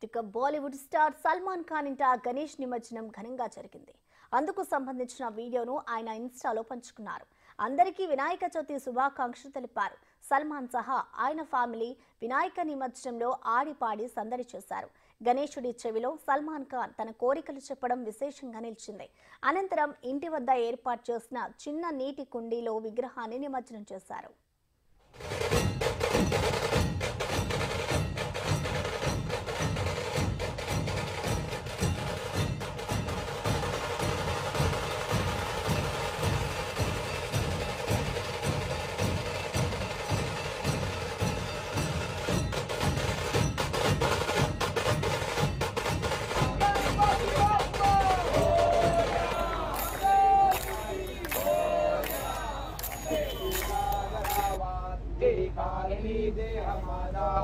ఇక బాలీవుడ్ స్టార్ సల్మాన్ ఖాన్ ఇంట గణేష్ నిమజ్జనం ఘనంగా జరిగింది. అందుకు సంబంధించిన వీడియోను ఆయన ఇన్స్టాలో పంచుకున్నారు. అందరికీ వినాయక చవితి శుభాకాంక్షలు తెలిపారు. సల్మాన్ సహా ఆయన ఫ్యామిలీ వినాయక నిమజ్జనంలో ఆడిపాడి సందడి చేశారు. గణేశుడి చెవిలో సల్మాన్ ఖాన్ తన కోరికలు చెప్పడం విశేషంగా నిలిచింది. అనంతరం ఇంటి వద్ద ఏర్పాటు చేసిన చిన్న నీటి కుండీలో విగ్రహాన్ని నిమజ్జనం చేశారు.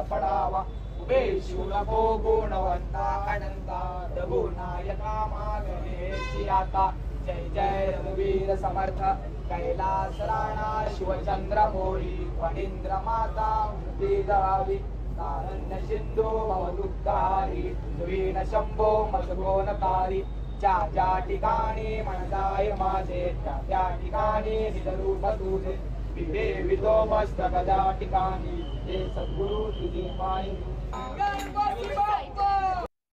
पडावा उभे शिवको गुणवंता अनंता प्रभु नायका मागणेची आता जय जय रघुवीर समर्थ कैलास राणा शिवचंद्र मोरी वनिंद्र माता मृती दावी नारण्य सिंधू मवदुक्तारी सुवीण शंभो मशगोनकारी ज्या ठिकाणी मनदाय माझे त्या ठिकाणी निजरूप तुझे विधे विधो मस्तक ज्या ठिकाणी हे सद्गुरु तुझी माई